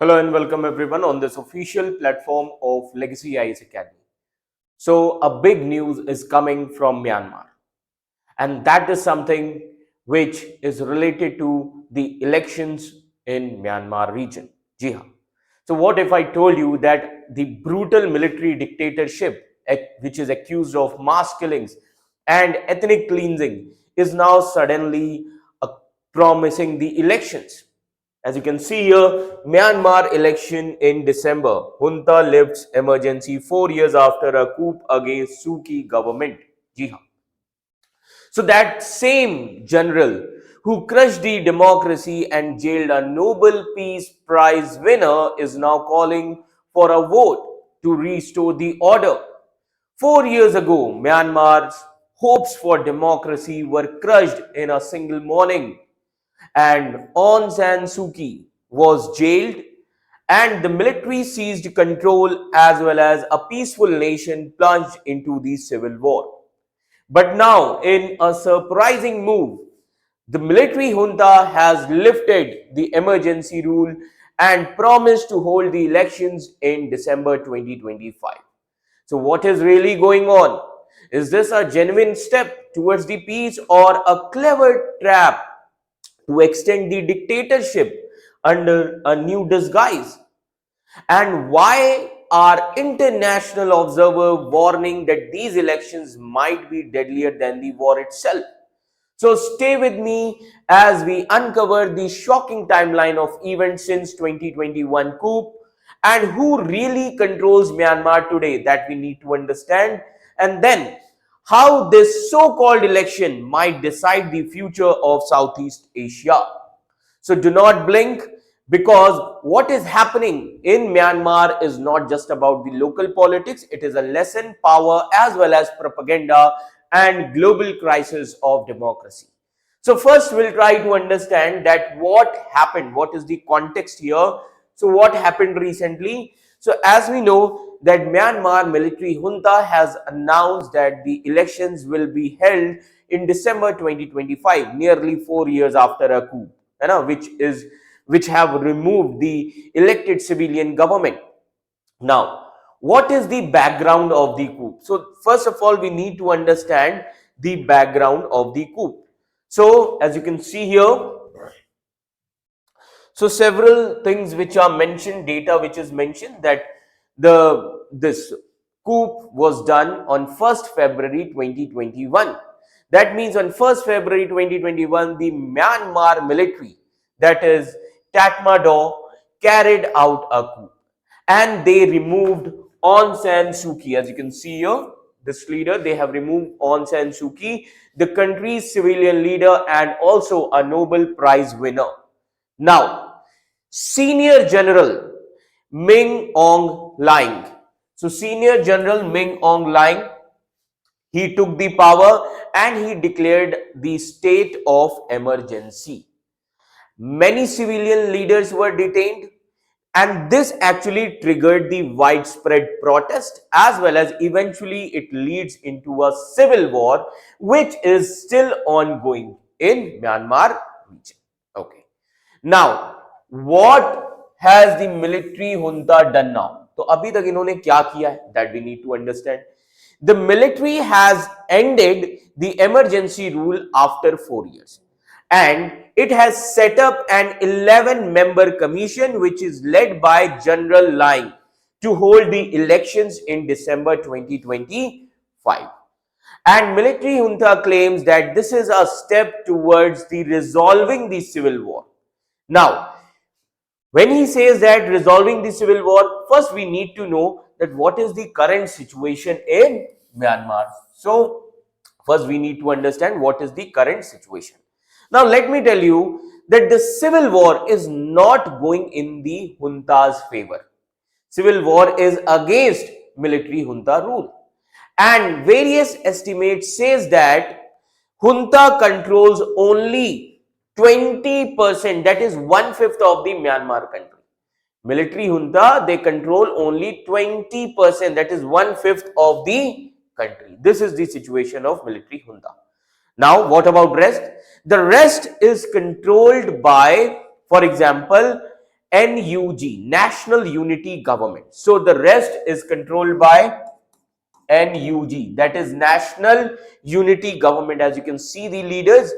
Hello and welcome everyone on this official platform of Legacy IAS Academy. So a big news is coming from Myanmar, and that is something which is related to the elections in Myanmar region. Ji haan. So what if I told you that the brutal military dictatorship which is accused of mass killings and ethnic cleansing is now suddenly promising the elections? As you can see here, Myanmar election in December. Junta lifts emergency 4 years after a coup against Suu Kyi government. Ji haan. So that same general who crushed the democracy and jailed a Nobel Peace Prize winner is now calling for a vote to restore the order. 4 years ago, Myanmar's hopes for democracy were crushed in a single morning, and Aung San Suu Kyi was jailed, and the military seized control, as well as a peaceful nation plunged into the civil war. But now, in a surprising move, the military junta has lifted the emergency rule and promised to hold the elections in December 2025. So what is really going on? Is this a genuine step towards the peace or a clever trap to extend the dictatorship under a new disguise? And why are international observers warning that these elections might be deadlier than the war itself? So stay with me as we uncover the shocking timeline of events since 2021 coup and who really controls Myanmar today that we need to understand, and then how this so-called election might decide the future of Southeast Asia. So do not blink, because what is happening in Myanmar is not just about the local politics, it is a lesson, power, as well as propaganda and global crisis of democracy. So first we'll try to understand that what happened, what is the context here. So what happened recently? So as we know that Myanmar military junta has announced that the elections will be held in December 2025, nearly 4 years after a coup, which have removed the elected civilian government. Now, what is the background of the coup? So first of all, we need to understand the background of the coup. So as you can see here, so several things which are mentioned, data which is mentioned, that this coup was done on 1st February 2021. That means on 1st February 2021, the Myanmar military, that is Tatmadaw, carried out a coup and they removed Aung San Suu Kyi. As you can see here, this leader, they have removed Aung San Suu Kyi, the country's civilian leader and also a Nobel Prize winner. Now, Senior General Min Aung Hlaing. So Senior General Min Aung Hlaing, he took the power and he declared the state of emergency. Many civilian leaders were detained, and this actually triggered the widespread protest, as well as eventually it leads into a civil war which is still ongoing in Myanmar region. Okay. Now, what has the military junta done now? तो अभी तक इन्होंने क्या किया है, that we need to understand. The military has ended the emergency rule after 4 years, and it has set up an 11-member commission which is led by General Hlaing to hold the elections in December 2025. And military junta claims that this is a step towards the resolving the civil war. Now, when he says that resolving the civil war, first we need to know that what is the current situation in Myanmar. So first we need to understand what is the current situation. Now let me tell you that the civil war is not going in the junta's favor. Civil war is against military junta rule. And various estimates says that junta controls only 20%, that is 1/5 of the Myanmar country. Military junta, they control only 20%, that is 1/5 of the country. This is the situation of military junta. Now, what about rest? The rest is controlled by, for example, NUG, National Unity Government. So the rest is controlled by NUG, that is National Unity Government. As you can see the leaders.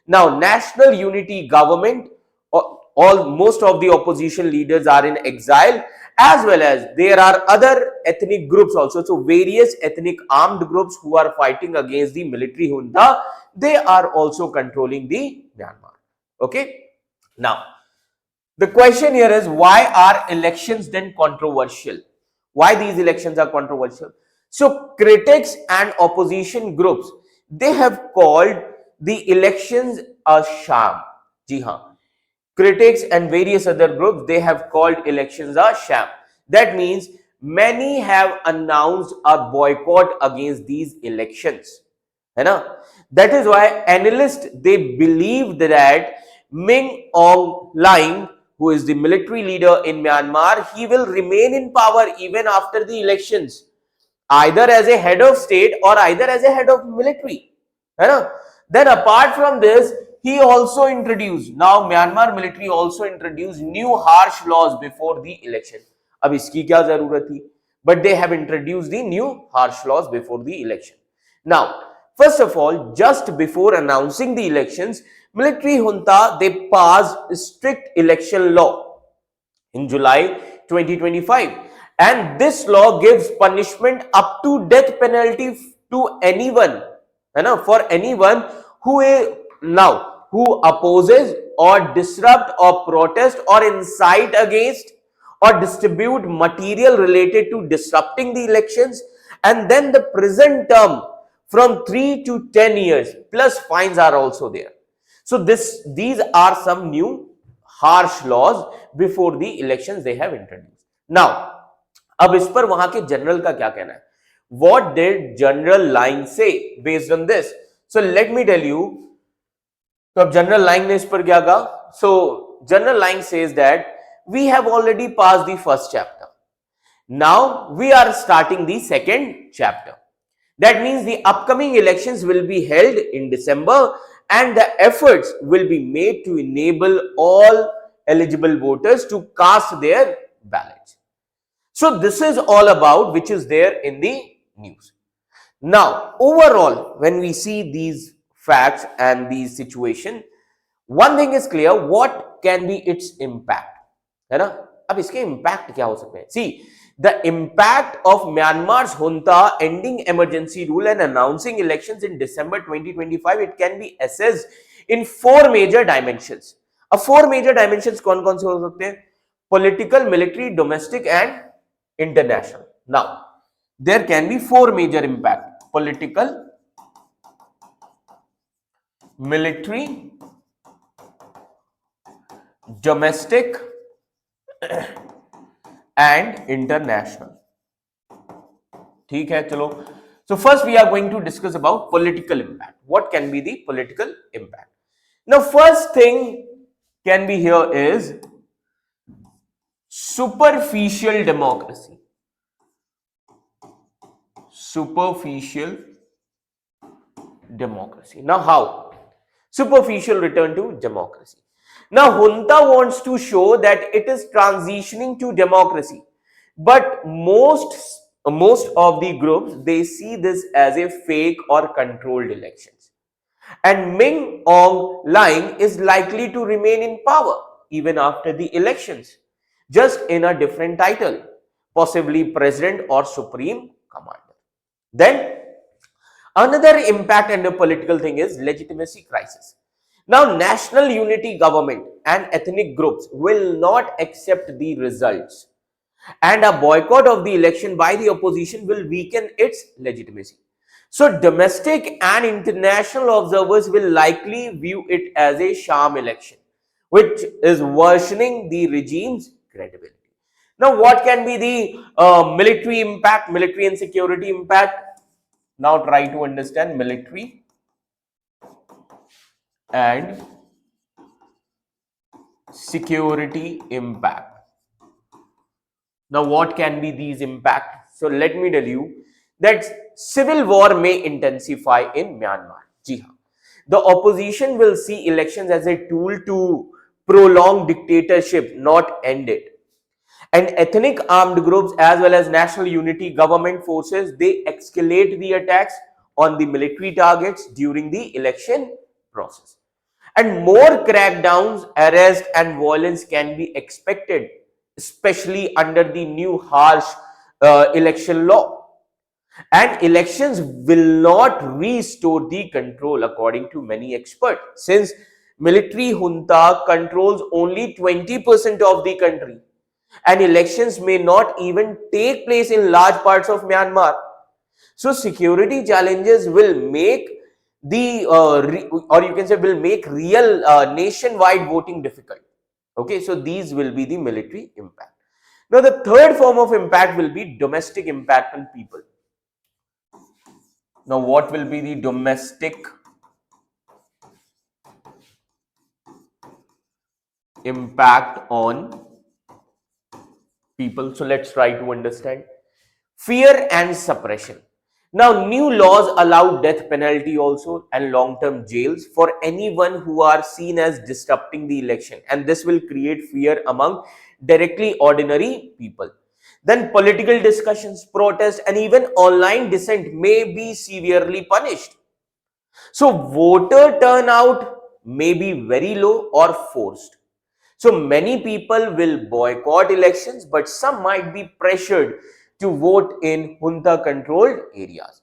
Now National Unity Government, most of the opposition leaders are in exile, as well as there are other ethnic groups also. So various ethnic armed groups who are fighting against the military junta, they are also controlling the Myanmar. Okay. Now the question here is, why are elections then controversial? Why these elections are controversial? So critics and opposition groups, they have called the elections a sham. Ji haan. Critics and various other groups, they have called elections a sham. That means many have announced a boycott against these elections. That is why analysts, they believe that Min Aung Hlaing, who is the military leader in Myanmar, he will remain in power even after the elections, either as a head of state or either as a head of military. Then apart from this, he also introduced, now Myanmar military also introduced new harsh laws before the election. Ab iski kya zarurat thi? But they have introduced the new harsh laws before the election. Now, first of all, just before announcing the elections, military junta, they passed strict election law in July 2025, and this law gives punishment up to death penalty to anyone, for anyone who opposes or disrupt or protest or incite against or distribute material related to disrupting the elections, and then the prison term from 3 to 10 years plus fines are also there. So these are some new harsh laws before the elections they have introduced. Now, अब इस पर वहां के general का क्या कहना है? What did General Hlaing say based on this? So let me tell you. तो अब जनरल Hlaing ने इस पर क्या कहा? So General Hlaing says that we have already passed the first chapter. Now we are starting the second chapter. That means the upcoming elections will be held in December, and the efforts will be made to enable all eligible voters to cast their ballots. So this is all about which is there in the news. Now, overall, when we see these facts and these situation, one thing is clear, what can be its impact? है ना? अब इसके impact क्या हो सकते हैं? See, the impact of Myanmar's junta ending emergency rule and announcing elections in December 2025, it can be assessed in 4 major dimensions. अब 4 major dimensions कौन-कौन से हो सकते हैं? Political, military, domestic and international. Now, there can be 4 major impact: political, military, domestic and international. ठीक है, चलो. So first we are going to discuss about political impact. What can be the political impact? Now, first thing can be here is superficial democracy. Superficial democracy. Now, how? Superficial return to democracy. Now, junta wants to show that it is transitioning to democracy, but most of the groups, they see this as a fake or controlled elections. And Min Aung Hlaing is likely to remain in power even after the elections, just in a different title, possibly president or supreme commander. Then another impact and a political thing is legitimacy crisis. Now, national unity government and ethnic groups will not accept the results, and a boycott of the election by the opposition will weaken its legitimacy. So domestic and international observers will likely view it as a sham election, which is worsening the regime's credibility. Now, what can be the military impact, military and security impact? Now try to understand military and security impact. Now, what can be these impact? So let me tell you that civil war may intensify in Myanmar. Ji haan. The opposition will see elections as a tool to prolong dictatorship, not end it. And ethnic armed groups as well as national unity government forces, they escalate the attacks on the military targets during the election process. And more crackdowns, arrests and violence can be expected, especially under the new harsh election law. And elections will not restore the control according to many experts, since military junta controls only 20% of the country, and elections may not even take place in large parts of Myanmar. So security challenges will make or you can say will make real nationwide voting difficult. Okay, so these will be the military impact. Now the third form of impact will be domestic impact on people. Now what will be the domestic impact on people? So let's try to understand. Fear and suppression. Now, new laws allow death penalty also and long-term jails for anyone who are seen as disrupting the election, and this will create fear among directly ordinary people. Then political discussions, protests and even online dissent may be severely punished. So voter turnout may be very low or forced. So many people will boycott elections, but some might be pressured to vote in junta controlled areas.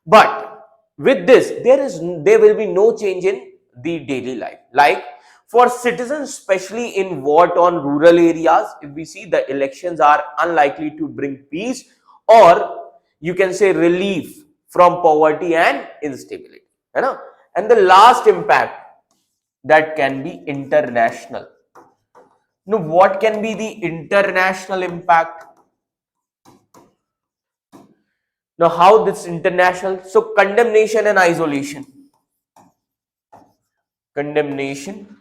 But with this, there will be no change in the daily life. Like for citizens, especially in war-torn rural areas, if we see, the elections are unlikely to bring peace, or you can say relief from poverty and instability. You know? And the last impact, that can be international. Now, what can be the international impact? Now, how this international? So, condemnation and isolation. Condemnation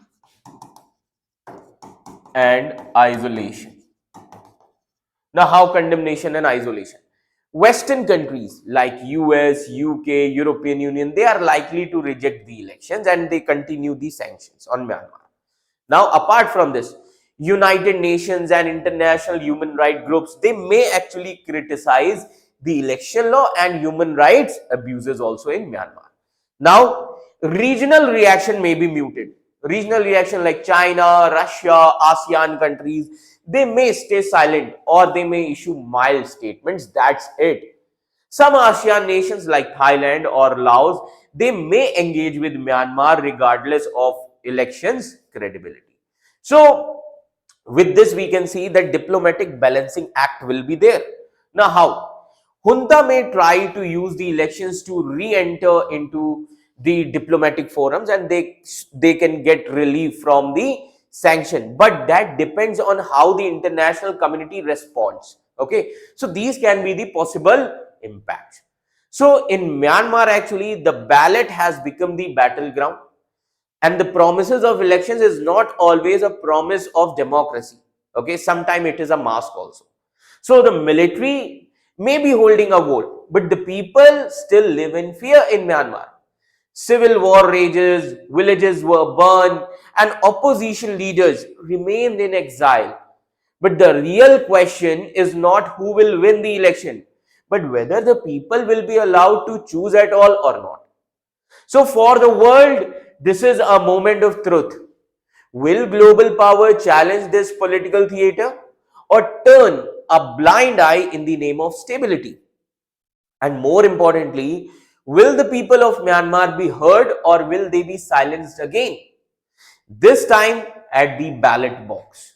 and isolation. Now, how condemnation and isolation? Western countries like US, UK, European Union, they are likely to reject the elections and they continue the sanctions on Myanmar. Now, apart from this, United Nations and international human rights groups, they may actually criticize the election law and human rights abuses also in Myanmar. Now, regional reaction may be muted. Regional reaction like China, Russia, ASEAN countries, they may stay silent or they may issue mild statements. That's it. Some ASEAN nations like Thailand or Laos, they may engage with Myanmar regardless of elections credibility. So, with this we can see that diplomatic balancing act will be there. Now how? Junta may try to use the elections to re-enter into the diplomatic forums and they can get relief from the sanction, but that depends on how the international community responds. Okay, so these can be the possible impacts. So in Myanmar, actually the ballot has become the battleground, and the promises of elections is not always a promise of democracy. Okay, sometimes it is a mask also. So the military may be holding a vote, but the people still live in fear in Myanmar. Civil war rages, villages were burned, and opposition leaders remained in exile. But the real question is not who will win the election, but whether the people will be allowed to choose at all or not. So for the world, this is a moment of truth. Will global power challenge this political theater or turn a blind eye in the name of stability? And more importantly, will the people of Myanmar be heard or will they be silenced again? This time at the ballot box.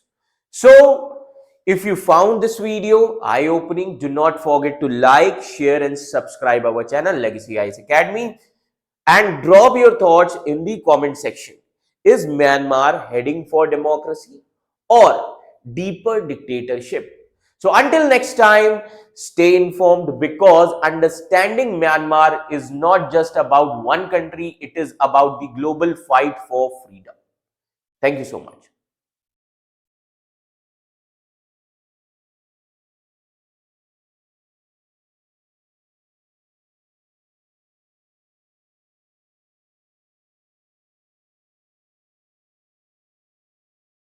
So, if you found this video eye-opening, do not forget to like, share and subscribe our channel Legacy IAS Academy, and drop your thoughts in the comment section. Is Myanmar heading for democracy or deeper dictatorship? So until next time, stay informed, because understanding Myanmar is not just about one country, it is about the global fight for freedom. Thank you so much.